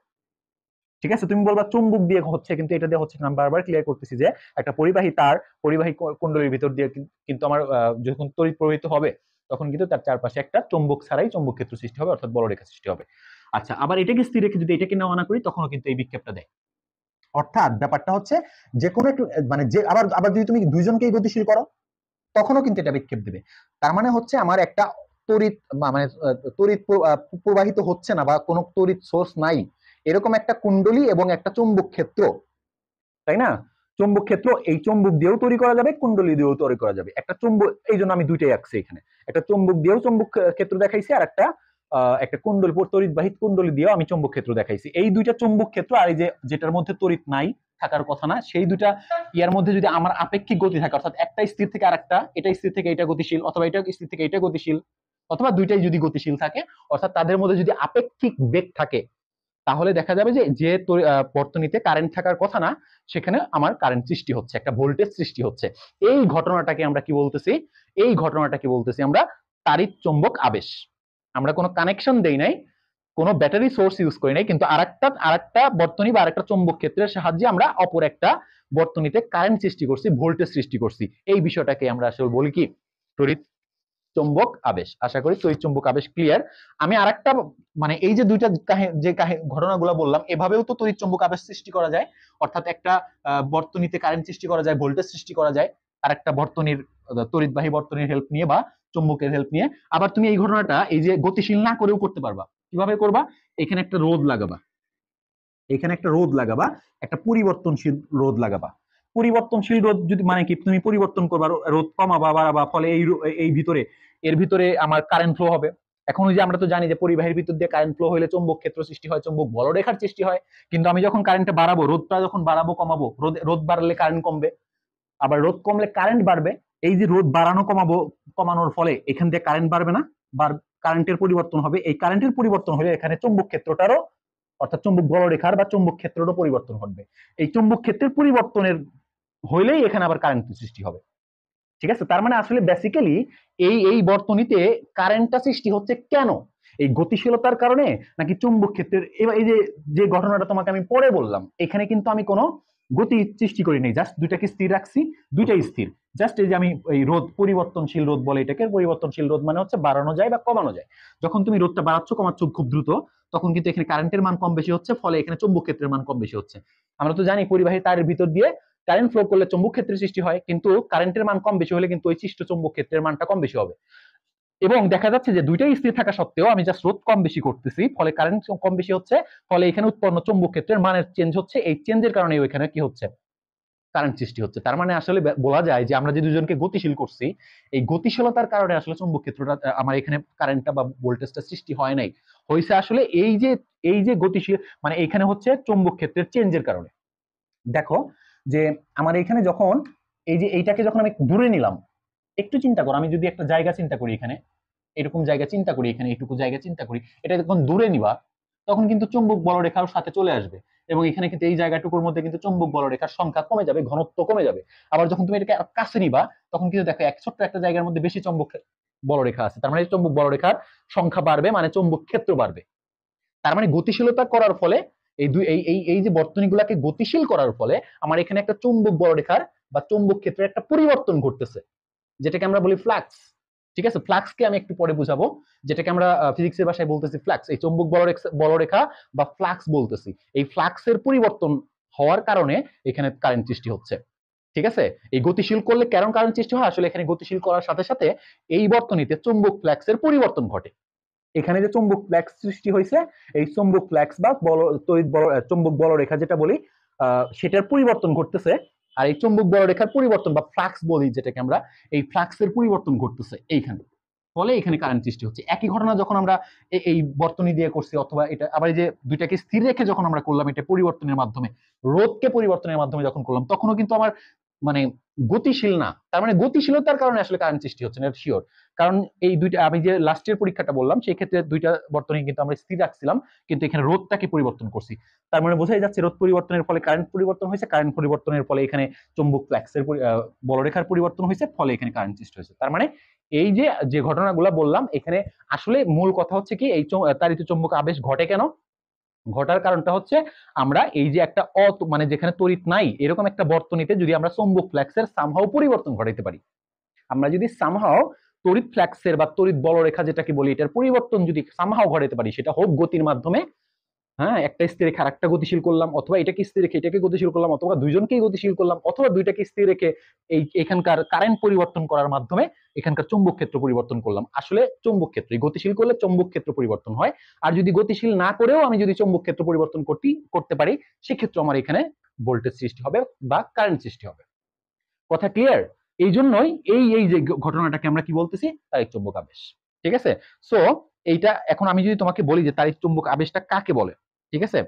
ঠিক আছে। তুমি বলবা চুম্বক দিয়ে হচ্ছে, কিন্তু এটা দিয়ে হচ্ছে না। আমি বারবার ক্লিয়ার করতেছি যে একটা পরিবাহী তার, পরিবাহী কুণ্ডলীর ভিতর দিয়ে কিন্তু আমার যখন তড়িৎ প্রবাহিত হবে তখন কিন্তু তার চারপাশে একটা চুম্বক ছাড়াই চুম্বক ক্ষেত্র সৃষ্টি হবে, অর্থাৎ বলরেখা সৃষ্টি হবে। আচ্ছা, আবার এটাকে স্থির রেখে যদি এটাকে নেওয়া না করি তখনও কিন্তু এই বিক্ষেপটা দেয়। অর্থাৎ ব্যাপারটা হচ্ছে যে কোনো একটু, মানে যে আবার আবার যদি তুমি দুইজনকেই গতিশীল করো তখনও কিন্তু এটা বিক্ষেপ দেবে। তার মানে হচ্ছে আমার একটা তড়িৎ, মানে তড়িৎ প্রবাহিত হচ্ছে না বা কোনো তড়িৎ সোর্স নাই, এরকম একটা কুণ্ডলী এবং একটা চুম্বক ক্ষেত্র, তাই না? চুম্বক ক্ষেত্র এই চুম্বক দিয়েও তৈরি করা যাবে, কুণ্ডলী দিয়েও তৈরি করা যাবে। একটা চুম্বক, এই জন্য আমি দুইটাই আঁকছি এখানে, একটা চুম্বক দিয়েও চুম্বক ক্ষেত্র দেখাইছি, আর একটা একটা কুণ্ডলী, তড়িৎবাহী কুণ্ডলী দিয়েও আমি চুম্বক ক্ষেত্র দেখাইছি। এই দুইটা চুম্বক ক্ষেত্র আর এই যে যেটার মধ্যে তড়িৎ নাই, থাকার কথা না, সেই দুইটা ইয়ার মধ্যে যদি আমার আপেক্ষিক গতি থাকে, অর্থাৎ একটা স্থির থেকে আরেকটা, এটা স্থির থেকে এটা গতিশীল, অথবা এটা স্থির থেকে এটা গতিশীল, অথবা দুইটাই যদি গতিশীল থাকে, অর্থাৎ তাদের মধ্যে যদি আপেক্ষিক বেগ থাকে, তাহলে দেখা যাবে যে যে বর্তনীতে কারেন্ট থাকার কথা না, সেখানে আমার কারেন্ট সৃষ্টি হচ্ছে, একটা ভোল্টেজ সৃষ্টি হচ্ছে। এই ঘটনাটাকে আমরা কি বলতেছি, এই ঘটনাটাকে বলতেছি আমরা তাড়িৎ চুম্বক আবেশ। আমরা কোনো কানেকশন দেই নাই, কোনো ব্যাটারি সোর্স ইউজ করি নাই, কিন্তু আরেকটা বর্তনী বা আরেকটা চুম্বক ক্ষেত্রের সাহায্যে আমরা অপর একটা বর্তনীতে কারেন্ট সৃষ্টি করছি, ভোল্টেজ সৃষ্টি করছি। এই বিষয়টাকে আমরা আসলে বলি কি, তড়িৎ চুম্বক আবেশ। আশা করি তড়িৎ চুম্বক আবেশ ক্লিয়ার। আমি আরেকটা, মানে এই যে দুইটা যে ঘটনাগুলো বললাম, এভাবেও তো তড়িৎ চুম্বক আবেশ সৃষ্টি করা যায়, অর্থাৎ একটা বর্তনীতে কারেন্ট সৃষ্টি করা যায়, ভোল্টেজ সৃষ্টি করা যায়, আর একটা বর্তনীর তড়িৎবাহী বর্তনীর হেল্প নিয়ে বা চুম্বকের হেল্প নিয়ে। আবার তুমি এই ঘটনাটা এই যে গতিশীল না করেও করতে পারবা। কিভাবে করবা? এখানে একটা রোধ লাগাবা, এখানে একটা রোধ লাগাবা, একটা পরিবর্তনশীল রোধ লাগাবা। পরিবর্তনশীল রোধ যদি, মানে কি, তুমি পরিবর্তন করবা, রোধ কমাবা বাড়াবা, ফলে এই ভিতরে, এর ভিতরে আমার কারেন্ট ফ্লো হবে। এখন ওই যে আমরা তো জানি যে পরিবাহীর ভিতর দিয়ে কারেন্ট ফ্লো হলে চুম্বক ক্ষেত্র সৃষ্টি হয়, চুম্বক বলরেখার সৃষ্টি হয়। কিন্তু আমি যখন কারেন্টটা বাড়াবো, রোধটা যখন বাড়াবো কমাবো, রোধ বাড়লে কারেন্ট কমবে, আবার রোধ কমলে কারেন্ট বাড়বে। এই যে রোধ বাড়ানো কমাবো, কমানোর ফলে এখান দিয়ে কারেন্ট বাড়বে না, কারেন্টের পরিবর্তন হবে। এই কারেন্টের পরিবর্তন হলে এখানে চুম্বক ক্ষেত্রটারও, অর্থাৎ চুম্বক বলরেখার বা চুম্বক ক্ষেত্রেরও পরিবর্তন ঘটবে। এই চুম্বক ক্ষেত্রের পরিবর্তনের হইলেই এখানে আবার কারেন্ট সৃষ্টি হবে, ঠিক আছে। তার মানে আসলে বেসিক্যালি এই বর্তনীতে কারেন্টটা সৃষ্টি হচ্ছে কেন? এই গতিশীলতার কারণে, নাকি চুম্বক ক্ষেত্রের, এই যে ঘটনাটা তোমাকে আমি পরে বললাম, এখানে কিন্তু আমি কোনো গতি সৃষ্টি করি নাই, জাস্ট দুইটাকে স্থির রাখছি, দুইটাই স্থির। জাস্ট এই যে আমি এই রোধ, পরিবর্তনশীল রোধ বলে এটাকে, পরিবর্তনশীল রোধ মানে হচ্ছে বাড়ানো যায় বা কমানো যায়। যখন তুমি রোধটা বাড়াচ্ছ কমাচ্ছ খুব দ্রুত, তখন কিন্তু এখানে কারেন্টের মান কম বেশি হচ্ছে, ফলে এখানে চুম্বক ক্ষেত্রের মান কম বেশি হচ্ছে। আমরা তো জানি পরিবাহী তারের ভিতর দিয়ে কারেন্ট ফ্লো করলে চুম্বক ক্ষেত্রের সৃষ্টি হয়, কিন্তু কারেন্টের মান কম বেশি হলে কিন্তু ওই সৃষ্ট চুম্বক ক্ষেত্রের মানটা কম বেশি হবে। এবং দেখা যাচ্ছে যে দুইটাই স্থির থাকা সত্ত্বেও আমি জাস্ট রোধ কম বেশি করতেছি, ফলে কারেন্ট কম বেশি হচ্ছে, ফলে এখানে উৎপন্ন চুম্বক ক্ষেত্রের মানের চেঞ্জ হচ্ছে। এই চেঞ্জের কারণে ওইখানে কি হচ্ছে, কারেন্ট সৃষ্টি হচ্ছে। তার মানে আসলে বলা যায় যে আমরা যে দুজনকে গতিশীল করছি, এই গতিশীলতার কারণে আসলে চুম্বক ক্ষেত্রটা আমার এখানে কারেন্টটা বা ভোল্টেজটা সৃষ্টি হয় নাই, হয়েছে আসলে এই যে গতিশীল মানে এখানে হচ্ছে চুম্বক ক্ষেত্রের চেঞ্জের কারণে। দেখো যে আমার এখানে যখন এই যে এইটাকে যখন আমি দূরে নিলাম, একটু চিন্তা করো, আমি যদি একটা জায়গা চিন্তা করি এখানে, এরকম জায়গা চিন্তা করি, এখানে এইটুকু জায়গা চিন্তা করি, এটা যখন দূরে নিবা তখন কিন্তু চুম্বক বলরেখাও সাথে চলে আসবে, এবং এখানে কিন্তু এই জায়গাটুকুর মধ্যে কিন্তু চুম্বক বলরেখার সংখ্যা কমে যাবে, ঘনত্ব কমে যাবে। আবার যখন তুমি এটাকে কাছে নিবা তখন কিন্তু দেখো এক ছোট্ট একটা জায়গার মধ্যে বেশি চুম্বক বলরেখা আছে, তার মানে চুম্বক বলরেখার সংখ্যা বাড়বে, মানে চুম্বক ক্ষেত্র বাড়বে। তার মানে গতিশীলতা করার ফলে এই দুই এই যে বর্তনীগুলোকে গতিশীল করার ফলে আমার এখানে একটা চুম্বক বলরেখার বা চুম্বক ক্ষেত্রের একটা পরিবর্তন ঘটতেছে, যেটাকে আমরা বলি ফ্লাক্স। ঠিক আছে, ফ্লাক্সকে আমি একটু পরে বুঝাবো, যেটাকে আমরা ফিজিক্সের ভাষায় বলতেছি ফ্লাক্স। এই চুম্বক বলরেখা বা ফ্লাক্স বলতেছি, এই ফ্লাক্সের পরিবর্তন হওয়ার কারণে এখানে কারেন্ট সৃষ্টি হচ্ছে। ঠিক আছে, এই গতিশীল করলে কেন কারেন্ট সৃষ্টি হয়, আসলে এখানে গতিশীল করার সাথে সাথে এই বর্তনীতে চুম্বক ফ্লাক্সের পরিবর্তন ঘটে। এখানে যে চুম্বক ফ্লাক্স সৃষ্টি হয়েছে, এই চুম্বক ফ্লাক্স বা চুম্বক বলরেখা যেটা বলি, সেটার পরিবর্তন ঘটতেছে। আর এই চুম্বক বলরেখার পরিবর্তন বা ফ্লাক্স বলি যেটাকে আমরা, এই ফ্লাক্সের পরিবর্তন ঘটতেছে এইখানে, ফলে এখানে কারেন্ট সৃষ্টি হচ্ছে। একই ঘটনা যখন আমরা এই বর্তনী দিয়ে করছি, অথবা এটা আবার এই যে দুইটাকে স্থির রেখে যখন আমরা করলাম এটা পরিবর্তনের মাধ্যমে, রোধকে পরিবর্তনের মাধ্যমে যখন করলাম, তখনও কিন্তু আমার মানে গতিশীল না, তার মানে গতিশীলতার কারণে আসলে কারেন্ট সৃষ্টি হচ্ছে না, এটা শিওর। কারণ এই দুইটা আমি যে লাস্টের পরীক্ষাটা বললাম সেই ক্ষেত্রে দুইটা বর্তনী কিন্তু আমরা স্থির রাখছিলাম, কিন্তু এখানে রোধটাকে পরিবর্তন করছি। তার মানে বোঝাই যাচ্ছে রোধ পরিবর্তনের ফলে কারেন্ট পরিবর্তন হয়েছে, কারেন্ট পরিবর্তনের ফলে এখানে চুম্বক ফ্লাক্সের বলরেখার পরিবর্তন হয়েছে, ফলে এখানে কারেন্ট সৃষ্টি হয়েছে। তার মানে এই যে ঘটনাগুলো বললাম এখানে, আসলে মূল কথা হচ্ছে কি, এই তাড়িত চুম্বক আবেশ ঘটে কেন, ঘটার কারণটা হচ্ছে আমরা এই যে একটা মানে যেখানে তড়িৎ নাই এরকম একটা বর্তনীতে যদি আমরা চুম্বক ফ্লাক্সের সামহাও পরিবর্তন ঘটাইতে পারি, আমরা যদি সামহাও তড়িৎ ফ্লাক্সের বা তড়িৎ বলরেখা যেটাকে বলি এটার পরিবর্তন যদি সামহাও ঘটাইতে পারি, সেটা হোক গতির মাধ্যমে, হ্যাঁ, একটা স্থির রেখে আরেকটা গতিশীল করলাম, অথবা এটাকে স্থির রেখে এটাকে গতিশীল করলাম, অথবা দুইজনকেই গতিশীল করলাম, অথবা দুইটাকে স্থির রেখে এখানকার কারেন্ট পরিবর্তন করার মাধ্যমে এখানকার চুম্বক ক্ষেত্র পরিবর্তন করলাম। আসলে চুম্বক ক্ষেত্র গতিশীল করলে চুম্বক ক্ষেত্র পরিবর্তন হয়, আর যদি গতিশীল না করেও আমি যদি চুম্বক ক্ষেত্র পরিবর্তন করতে পারি, সেক্ষেত্রে আমার এখানে ভোল্টেজ সৃষ্টি হবে বা কারেন্ট সৃষ্টি হবে। কথা ক্লিয়ার? এই জন্যই এই যে ঘটনাটাকে আমরা কি বলতেছি, তাড়িৎ চুম্বক আবেশ। ঠিক আছে, সো এইটা এখন আমি যদি তোমাকে বলি যে তাড়িৎ চুম্বক আবেশটা কাকে বলে, ঠিক আছে,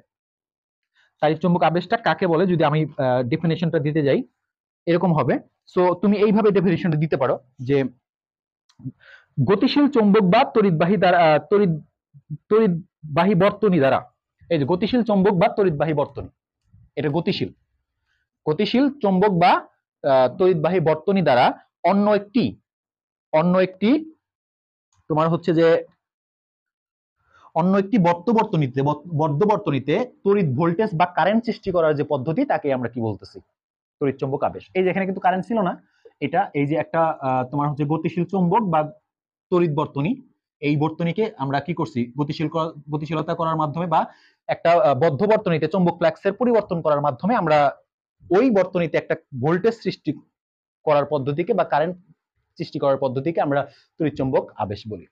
তাড়িৎ চুম্বক আবেশটা কাকে বলে যদি আমি ডেফিনেশনটা দিতে যাই, এরকম হবে। সো তুমি এইভাবে ডেফিনেশনটা দিতে পারো যে গতিশীল চৌম্বক বা তড়িৎবাহী দ্বারা তড়িৎবাহী বর্তনী দ্বারা, এই যে গতিশীল চৌম্বক বা তড়িৎবাহী বর্তনী, এটা গতিশীল গতিশীল চৌম্বক বা তড়িৎবাহী বর্তনী দ্বারা অন্য একটি তোমার হচ্ছে যে অন্য একটি বর্তনীতে তড়িৎ ভোল্টেজ বা কারেন্ট সৃষ্টি করার যে পদ্ধতি, তাকে আমরা কি বলতেছি, তড়িৎ চুম্বক আবেশ। এই যে এখানে কিন্তু কারেন্ট ছিল না, এটা এই যে একটা তোমার হচ্ছে গতিশীল চুম্বক বা তড়িৎ বর্তনী, এই বর্তনীকে আমরা কি করছি, গতিশীলতা করার মাধ্যমে বা একটা বদ্ধ বর্তনীতে চুম্বক ফ্লাক্সের পরিবর্তন করার মাধ্যমে আমরা ওই বর্তনীতে একটা ভোল্টেজ সৃষ্টি করার পদ্ধতিকে বা কারেন্ট সৃষ্টি করার পদ্ধতিকে আমরা তড়িৎ চুম্বক আবেশ বলি।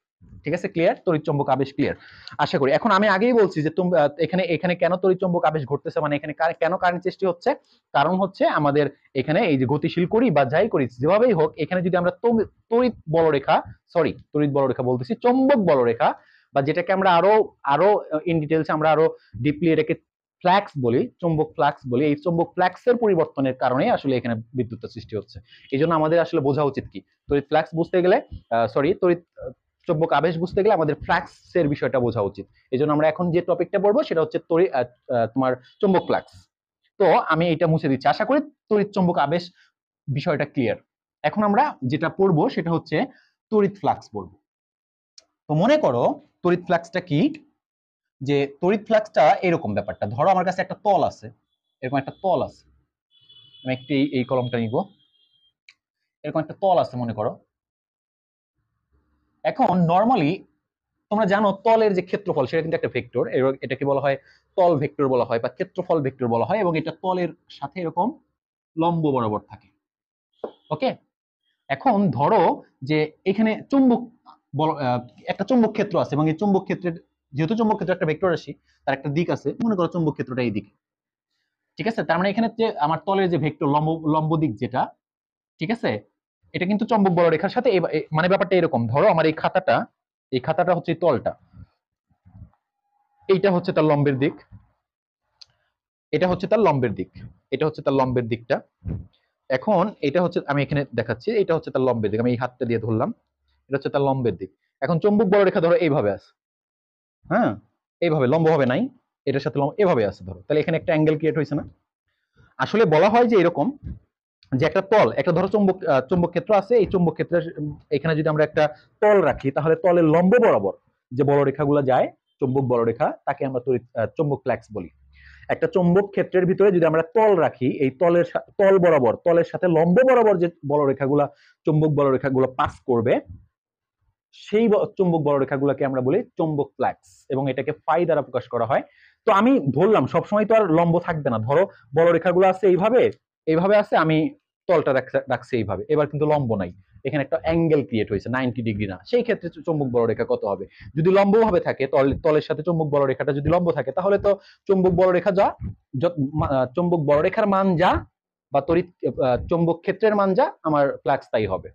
ঠিক আছে, ক্লিয়ার? তড়িৎ চুম্বক আবেশ ক্লিয়ার আশা করি। এখন আমি আগেই বলছি যে এখানে কেন তড়িৎ চুম্বক আবেশ ঘটতেছে, মানে এখানে কেন কারেন্ট সৃষ্টি হচ্ছে, কারণ হচ্ছে আমাদের এখানে এই যে গতিশীল করি বা যাই করি যেভাবেই হোক, এখানে যদি আমরা তড়িৎ বলরেখা বলতেছি, চুম্বক বলরেখা, বা যেটাকে আমরা আরো ইন ডিটেইলস আমরা আরো ডিপলি এটাকে ফ্লাক্স বলি, চুম্বক ফ্লাক্স বলি, এই চুম্বক ফ্লাক্সের পরিবর্তনের কারণে আসলে এখানে বিদ্যুৎ সৃষ্টি হচ্ছে। এই জন্য আমাদের আসলে বোঝা উচিত কি, তড়িৎ ফ্লাক্স বুঝতে গেলে তড়িৎ চুম্বক আবেশ বুঝতে গেলে আমাদের ফ্লাক্সের বিষয়টা বোঝা উচিত। এই জন্য আমরা এখন যে টপিকটা পড়বো সেটা হচ্ছে তোমার চুম্বক ফ্লাক্স। তো আমি এটা মুছে দিচ্ছি, আশা করি তড়িৎ চুম্বক আবেশ বিষয়টা ক্লিয়ার। এখন আমরা যেটা পড়বো সেটা হচ্ছে তড়িৎ ফ্লাক্স পড়বো। তো মনে করো তড়িৎ ফ্লাক্সটা কি, যে তড়িৎ ফ্লাক্সটা এরকম ব্যাপারটা, ধরো আমার কাছে একটা তল আছে, এরকম একটা তল আছে, আমি একটু এই কলমটা নিব, এরকম একটা তল আছে মনে করো। এখন নরমালি তোমরা জানো তলের যে ক্ষেত্রফল সেটা কিন্তু একটা ভেক্টর, এটাকে বলা হয় তল ভেক্টর বলা হয় বা ক্ষেত্রফল ভেক্টর বলা হয়, এবং এটা তলের সাথে এরকম লম্ব বরাবর থাকে। ওকে, এখন ধরো যে এখানে একটা চুম্বক ক্ষেত্র আছে, এবং এই চুম্বক ক্ষেত্রের, যেহেতু চুম্বক ক্ষেত্র একটা ভেক্টর রাশি, তার একটা দিক আছে, মনে করো চুম্বক ক্ষেত্রটা এই দিকে। ঠিক আছে, তার মানে এখানে যে আমার তলের যে ভেক্টর লম্ব দিক যেটা, ঠিক আছে, এটা কিন্তু চৌম্বক বলরেখার সাথে মানে ব্যাপারটা এরকম, ধরো আমার এই খাতাটা হচ্ছে এই তলটা, এইটা হচ্ছে তার লম্বের দিক, এটা হচ্ছে তার লম্বের দিক, এটা হচ্ছে তার লম্বের দিকটা। এখন এটা হচ্ছে, আমি এখানে দেখাচ্ছি, এটা হচ্ছে তার লম্বের দিক, আমি এই হাতটা দিয়ে ধরলাম, এটা হচ্ছে তার লম্বের দিক। এখন চৌম্বক বলরেখা ধরো এইভাবে আছে, হ্যাঁ, এইভাবে লম্বভাবে নাই, এটার সাথে এভাবে আছে ধরো, তাহলে এখানে একটা অ্যাঙ্গেল ক্রিয়েট হয়েছে না? আসলে বলা হয় যে এরকম, যে একটা তল, একটা ধরো চৌম্বক ক্ষেত্র আছে, এই চৌম্বক ক্ষেত্রের এখানে যদি আমরা একটা তল রাখি, তাহলে তলের লম্ব বরাবর যে বলরেখাগুলো যায়, চৌম্বক বলরেখা, তাকে আমরা চৌম্বক ফ্ল্যাক্স বলি। একটা চৌম্বক ক্ষেত্রের ভিতরে যদি আমরা তল রাখি, এই তল বরাবর, তলের সাথে লম্ব বরাবর যে বলরেখাগুলা, চৌম্বক বলরেখাগুলো পাস করবে, সেই চৌম্বক বলরেখাগুলোকে আমরা বলি চৌম্বক ফ্ল্যাক্স, এবং এটাকে ফাই দ্বারা প্রকাশ করা হয়। তো আমি ধরলাম, সবসময় তো আর লম্ব থাকবে না, ধরো বলরেখাগুলো আছে এইভাবে, এইভাবে আছে, আমি তলটা রাখছি এইভাবে, এবার কিন্তু লম্ব নাই, এখানে একটা অ্যাঙ্গেল ক্রিয়েট হয়েছে 90 ডিগ্রি না, সেই ক্ষেত্রে চৌম্বক বলরেখা কত হবে? যদি লম্ব ভাবে থাকে, তলের সাথে চৌম্বক বলরেখাটা যদি লম্ব থাকে, তাহলে তো চৌম্বক বলরেখা চৌম্বক বলরেখার মান যা, বা তড়িৎ চৌম্বক ক্ষেত্রের মান যা, আমার ফ্লাক্স তাই হবে।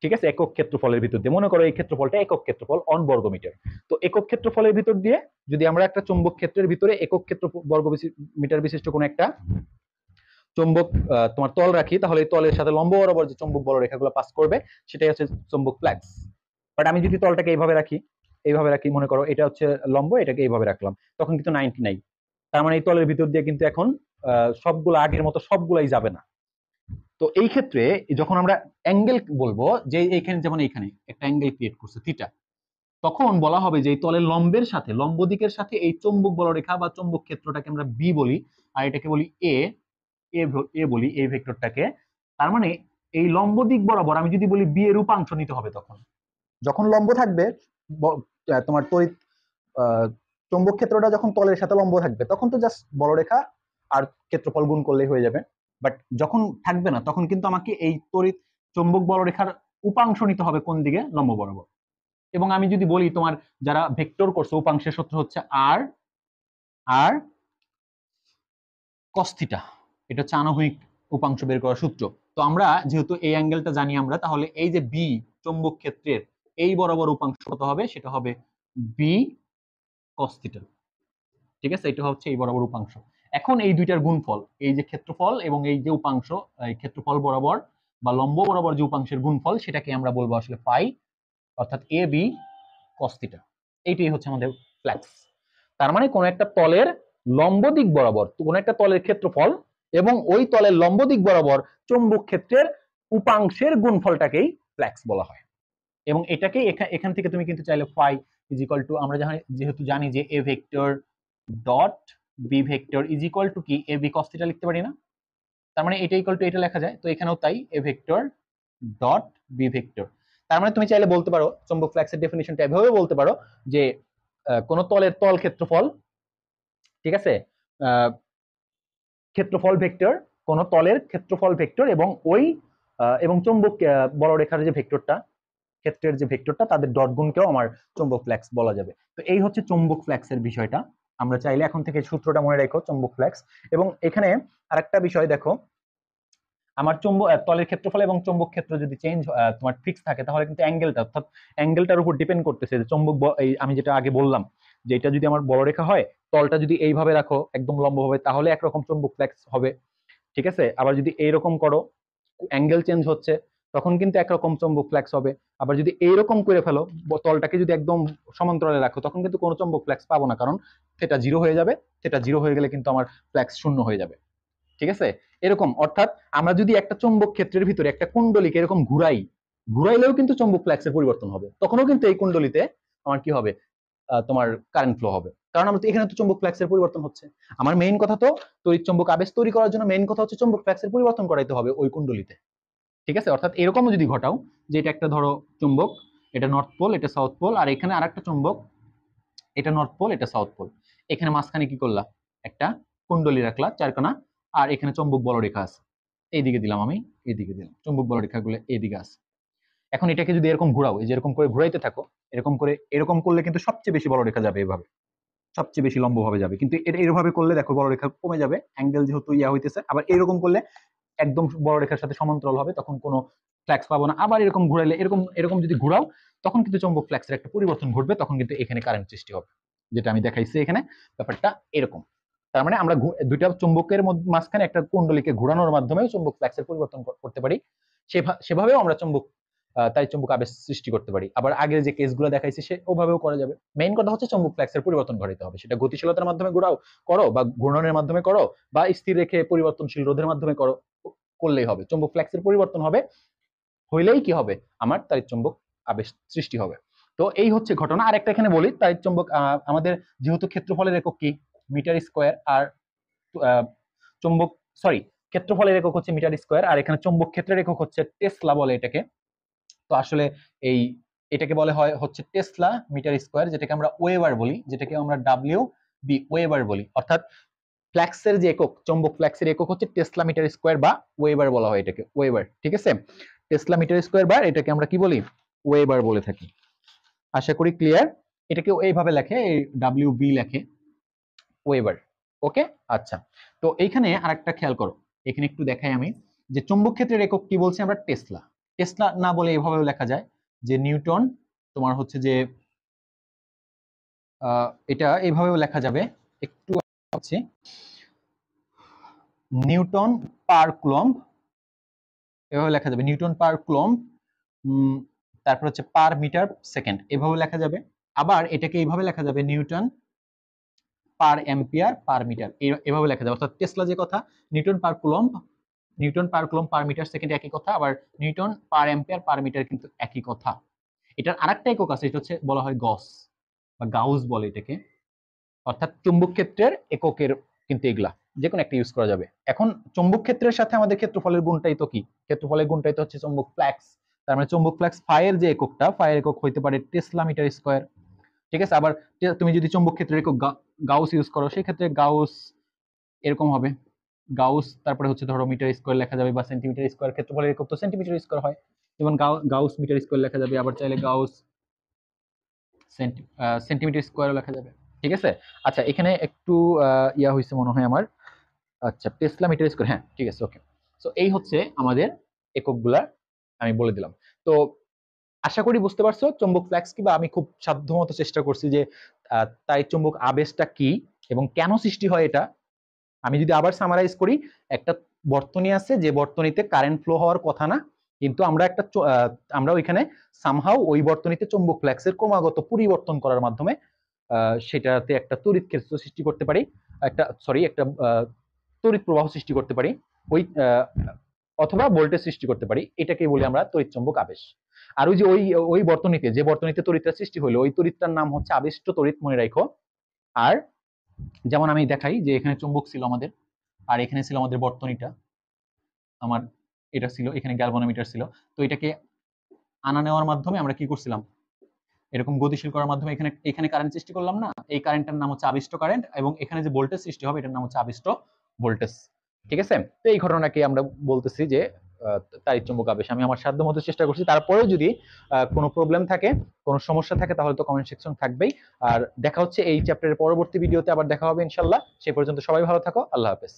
ঠিক আছে, একক ক্ষেত্রফলের ভিতর দিয়ে, মনে করো এই ক্ষেত্রফলটা একক ক্ষেত্রফল অন বর্গমিটার, তো একক ক্ষেত্রফলের ভিতর দিয়ে যদি আমরা একটা চৌম্বক ক্ষেত্রের ভিতরে একক ক্ষেত্র মিটার বিশিষ্ট কোন একটা চৌম্বক তোমার তল রাখি, তাহলে এই তলের সাথে লম্ব বরাবর যে চৌম্বক বলরেখাগুলো পাস করবে, সেটাই হচ্ছে চৌম্বক ফ্ল্যাক্স। বাট আমি যদি তলটাকে এইভাবে রাখি, এইভাবে রাখি, মনে করো এটা হচ্ছে লম্ব, এটাকে এইভাবে রাখলাম, তখন কিন্তু 90 নাই, তার মানে এই তলের ভিতর দিয়ে কিন্তু এখন সবগুলো আগের মতো সবগুলাই যাবে না। তো এই ক্ষেত্রে যখন আমরা অ্যাঙ্গেল বলবো, যে এইখানে যেমন এইখানে একটা অ্যাঙ্গেল ক্রিয়েট করছে থিটা, তখন বলা হবে যে এই তলের লম্বের সাথে, লম্ব দিকের সাথে এই চৌম্বক বলরেখা বা চৌম্বক ক্ষেত্রটাকে আমরা বি বলি, আর এটাকে বলি এ, এ বলি এই ভেক্টরটাকে। তার মানে এই লম্ব দিক বরাবর আমি যদি বলি বি এর উপাংশ নিতে হবে, তখন যখন লম্ব থাকবে, তোমার তড়িৎ চৌম্বক ক্ষেত্রটা যখন তলের সাথে লম্ব থাকবে, তখন তো জাস্ট বলরেখা আর ক্ষেত্রফল গুণ করলেই হয়ে যাবে। বাট যখন থাকবে না, তখন কিন্তু আমাকে এই তড়িৎ চৌম্বক বলরেখার উপাংশ নিতে হবে কোন দিকে? লম্ব বরাবর। এবং আমি যদি বলি, তোমার যারা ভেক্টর করছে, উপাংশের সূত্র হচ্ছে আর আর কস থিটা, এটা হচ্ছে আনহমিক উপাংশ বের করার সূত্র। তো আমরা যেহেতু এই অ্যাঙ্গেলটা জানি আমরা, তাহলে এই যে বি চৌম্বক ক্ষেত্রের এই বরাবর উপাংশ কত হবে? সেটা হবে বি কস থিটা। ঠিক আছে, এটা হচ্ছে এই বরাবর উপাংশ। এখন এই দুইটার গুণফল, এই যে ক্ষেত্রফল এবং এই যে উপাংশ, এই ক্ষেত্রফল বরাবর বা লম্ব বরাবর যে উপাংশের গুণফল, সেটাকে আমরা বলবো আসলে পাই, অর্থাৎ এ বি কস থিটা। এইটাই হচ্ছে আমাদের ফ্ল্যাক্স। তার মানে কোন একটা তলের লম্ব দিক বরাবর, কোন একটা তলের ক্ষেত্রফল এবং ওই তলের লম্ব দিক বরাবর চৌম্বক ক্ষেত্রের উপাংশের গুণফলটাকেই ফ্ল্যাক্স বলা হয়। এবং এটাকে এখান থেকে তুমি কিন্তু চাইলে ফাই ইজ ইকুয়াল টু, আমরা যেহেতু জানি যে A vector dot B vector is equal to কি, এ বি কস থিটা লিখতে পারি না? তার মানে এটা ইকুয়াল টু এটা লেখা যায়, তো এখানেও তাই, A vector dot B vector. তার মানে তুমি চাইলে বলতে পারো, চৌম্বক ফ্ল্যাক্সের ডেফিনিশনটা এভাবে বলতে পারো যে কোন তলের তল ক্ষেত্রফল, ঠিক আছে, ক্ষেত্রফল ভেক্টর, কোন তলের ক্ষেত্রফল ভেক্টর এবং ওই এবং চৌম্বক বলরেখার যে ভেক্টরটা, ক্ষেত্রের যে ভেক্টরটা, তাদের ডট গুণকেও আমার চৌম্বক ফ্ল্যাক্স বলা যাবে। তো এই হচ্ছে চৌম্বক ফ্ল্যাক্সের বিষয়টা। আমরা চাইলে এখন থেকে সূত্রটা মনে রাখো, চৌম্বক ফ্ল্যাক্স। এবং এখানে আরেকটা বিষয় দেখো, আমার তলের ক্ষেত্রফল এবং চৌম্বক ক্ষেত্র যদি চেঞ্জ তোমার ফিক্স থাকে, তাহলে কিন্তু অ্যাঙ্গেলটা, অর্থাৎ অ্যাঙ্গেলটার উপর ডিপেন্ড করতেছে যে আমি যেটা আগে বললাম, যে এটা যদি আমার বলরেখা হয়, তলটা যদি এইভাবে রাখো একদম লম্বভাবে, তাহলে একরকম চৌম্বক ফ্ল্যাক্স হবে। ঠিক আছে, আবার যদি এইরকম করো, অ্যাঙ্গেল চেঞ্জ হচ্ছে, তখন কিন্তু একরকম চৌম্বক ফ্ল্যাক্স হবে। আবার যদি এইরকম করে ফেলো, তলটাকে যদি একদম সমান্তরালে রাখো, তখন কিন্তু কোনো চৌম্বক ফ্ল্যাক্স পাবো না, কারণ থিটা 0 হয়ে যাবে। থিটা 0 হয়ে গেলে কিন্তু আমার ফ্ল্যাক্স শূন্য হয়ে যাবে। ঠিক আছে, এরকম, অর্থাৎ আমরা যদি একটা চৌম্বক ক্ষেত্রের ভিতরে একটা কুণ্ডলীকে এরকম ঘুরাইলেও কিন্তু চৌম্বক ফ্ল্যাক্সের পরিবর্তন হবে, তখনও কিন্তু এই কুণ্ডলীতে আমার কি হবে? তোমার কারেন্ট ফ্লো হবে, কারণ আমরা তো এখানে তো চৌম্বক ফ্ল্যাক্সের পরিবর্তন হচ্ছে। আমার মেইন কথা তো তড়িৎ চৌম্বক আবেশ তৈরি করার জন্য মেইন কথা হচ্ছে চৌম্বক ফ্ল্যাক্সের পরিবর্তন করাইতে হবে ওই কুণ্ডলীতে। ঠিক আছে, অর্থাৎ এরকমও যদি ঘটাও যে এটা একটা ধরো চুম্বক, এটা নর্থ পোল, এটা সাউথ পোল, আর এখানে আরেকটা চুম্বক, এটা নর্থ পোল, এটা সাউথ পোল, এখানে মাঝখানে কি করলা? একটা কুণ্ডলী রাখলা চারকোনা, আর এখানে চুম্বক বলরেখা আছে, এইদিকে দিলাম আমি, এইদিকে দিলাম, চুম্বক বলরেখাগুলো এইদিকে আছে। এখন এটাকে যদি এরকম ঘোরাও, এই যে এরকম করে ঘুরাইতে থাকো, এরকম করলে কিন্তু সবচেয়ে বেশি বলরেখা যাবে এভাবে। সবচেয়ে বেশি লম্বভাবে যাবে। কিন্তু এটা এরভাবে করলে দেখো বড় রেখা কমে যাবে, অ্যাঙ্গেল যেহেতু ইয়া হইতেছে। আবার এরকম করলে একদম বড় রেখার সাথে সমান্তরাল হবে, তখন কোনো ফ্ল্যাক্স পাবো না। আবার এরকম ঘুরাইলে, এরকম এরকম যদি ঘুরাও, তখন কিন্তু চৌম্বক ফ্ল্যাক্সের একটা পরিবর্তন ঘটবে, তখন কিন্তু এখানে কারেন্ট সৃষ্টি হবে, যেটা আমি দেখাইছি এখানে। ব্যাপারটা এরকম। তার মানে আমরা দুইটা চুম্বকের মাঝখানে একটা কুণ্ডলীকে ঘোরানোর মাধ্যমে চুম্বক ফ্ল্যাক্সের পরিবর্তন করতে পারি। সেভাবেও আমরা তাই চুম্বক আবেশ সৃষ্টি করতে পারি। আবার আগের যে কেসগুলো দেখাইছি সে ওভাবেও করা যাবে। মেইন কথা হচ্ছে চুম্বক ফ্ল্যাক্সের পরিবর্তন ঘটাতে হবে, সেটা গতিশীলতার মাধ্যমে করো বা ঘূর্ণনের মাধ্যমে করো বা স্থির রেখে পরিবর্তনশীল রোধের মাধ্যমে করলেই হবে, চুম্বক ফ্ল্যাক্সের পরিবর্তন হবে। হইলেই কি হবে, আমার তাড়িৎ চুম্বক আবেশ সৃষ্টি হবে। তো এই হচ্ছে ঘটনা। আর একটা এখানে বলি, তাড়িৎ চুম্বক আমাদের যেহেতু ক্ষেত্রফলের একক কি মিটার স্কোয়ার, আর চুম্বক সরি ক্ষেত্রফলের একক হচ্ছে মিটার স্কোয়ার, আর এখানে চুম্বক ক্ষেত্রের একক হচ্ছে টেসলা বলে এটাকে। তো আসলে এটাকে বলে হয় হচ্ছে টেসলা মিটার স্কোয়ার, যেটাকে আমরা ওয়েবার বলি, যেটাকে আমরা WB ওয়েবার বলি। অর্থাৎ ফ্ল্যাক্সের যে একক, চৌম্বক ফ্ল্যাক্সের একক হচ্ছে টেসলা মিটার স্কোয়ার বা ওয়েবার বলা হয় এটাকে, ওয়েবার। ঠিক আছে, টেসলা মিটার স্কোয়ার বা এটাকে আমরা কি বলি, ওয়েবার বলে থাকি। আশা করি ক্লিয়ার। এটাকে এইভাবে লেখে, এই WB লেখে, ওয়েবার। ওকে, আচ্ছা। তো এইখানে আরেকটা খেয়াল করো, এখানে একটু দেখাই আমি, যে চৌম্বক ক্ষেত্রের একক কি বলছি আমরা, টেসলা। টেসলা না বলে এভাবেও লেখা যায় যে নিউটন, তোমার হচ্ছে যে এটা এইভাবেও লেখা যাবে, একটু হচ্ছে নিউটন পার কুলম্ব, এভাবে লেখা যাবে নিউটন পার কুলম্ব, তারপর হচ্ছে পার মিটার সেকেন্ড, এভাবে লেখা যাবে। আবার এটাকে এইভাবে লেখা যাবে newton per ampere per metre, এভাবে লেখা যাবে। অর্থাৎ টেসলা যে কথা, newton per coulomb per metre second একই কথা, আবার newton per ampere per metre কিন্তু একই কথা। এটার আরেকটা একক আছে, এটা হচ্ছে বলা হয় গস বা গাউস বলে এটাকে। অর্থাৎ চুম্বক ক্ষেত্রের এককের কিন্তু এগুলা যে কোনো একটা ইউজ করা যাবে। এখন চুম্বক ক্ষেত্রের সাথে আমাদের ক্ষেত্রফলের গুণটাই তো কি, ক্ষেত্রফলের গুণটাই তো হচ্ছে চুম্বক ফ্লাক্স। তার মানে চুম্বক ফ্লাক্স ফাইয়ের যে এককটা, ফাইয়ের একক হইতে পারে টেসলা মিটার স্কোয়ার। ঠিক আছে, আবার তুমি যদি চুম্বক ক্ষেত্রের একক গাউস ইউজ করো, সেই ক্ষেত্রে গাউস এরকম হবে, গাউস তারপরে হচ্ছে ধরো মিটার স্কোয়ার লেখা যাবে, বা সেন্টিমিটার স্কোয়ার, ক্ষেত্রফলের একক তো সেন্টিমিটার স্কোয়ার হয়, যেমন গাউস মিটার স্কোয়ার লেখা যাবে, আবার চাইলে গাউস সেন্টিমিটার স্কোয়ারও লেখা যাবে। ঠিক আছে, আচ্ছা এখানে একটু ইয়া হয়েছে মনে হয় আমার, আচ্ছা টেসলা মিটার স্কোয়ার, হ্যাঁ ঠিক আছে, ওকে। সো এই হচ্ছে আমাদের এককগুলা আমি বলে দিলাম। তো আশা করি বুঝতে পারছো চুম্বক ফ্লাক্স কি, বা আমি খুব সাধ্যমতো চেষ্টা করছি যে তাই চুম্বক আবেশটা কি এবং কেন সৃষ্টি হয় এটা। আমি যদি আবার সামারাইজ করি, একটা বর্তনী আছে, যে বর্তনীতে কারেন্ট ফ্লো হওয়ার কথা না, কিন্তু আমরা ওইখানে সামহাউ ওই বর্তনীতে চুম্বক ফ্লাক্সের ক্রমাগত পরিবর্তন করার মাধ্যমে সেটাতে একটা তড়িৎ ক্ষেত্র সৃষ্টি করতে পারি, একটা তড়িৎ প্রবাহ সৃষ্টি করতে পারি, ওই অথবা ভোল্টেজ সৃষ্টি করতে পারি। এটাকেই বলি আমরা তড়িৎ চুম্বক আবেশ। আর ওই যে ওই বর্তনীতে, যে বর্তনীতে তড়িৎটা সৃষ্টি হলো, ওই তড়িৎটার নাম হচ্ছে আবেষ্ট তড়িৎ, মনে রাখো। আর যেমন আমি দেখাই যে এখানে চুম্বক ছিল আমাদের, আর এখানে ছিল আমাদের বর্তনীটা, আমার এটা ছিল, এখানে গ্যালভানোমিটার ছিল। তো এটাকে আনা নেওয়ার মাধ্যমে আমরা কি করছিলাম, এরকম গতিশীল করার মাধ্যমে এখানে এখানে কারেন্ট সৃষ্টি করলাম না, এই কারেন্টের নাম হচ্ছে আবিষ্ট কারেন্ট, এবং এখানে যে ভোল্টেজ সৃষ্টি হবে এটার নাম হচ্ছে আবিষ্ট ভোল্টেজ। ঠিক আছে, তো এই ঘটনাকে আমরা বলতেছি যে তাড়িৎ চুম্বক আবেশ। আমি আমার সাধ্যমতো চেষ্টা করছি, তারপরেও যদি কোনো প্রবলেম থাকে, কোনো সমস্যা থাকে, তাহলে তো কমেন্ট সেকশন থাকবেই। আর দেখা হচ্ছে এই চ্যাপ্টারের পরবর্তী ভিডিওতে, আবার দেখা হবে ইনশাল্লাহ। সে পর্যন্ত সবাই ভালো থাকো, আল্লাহ হাফেজ।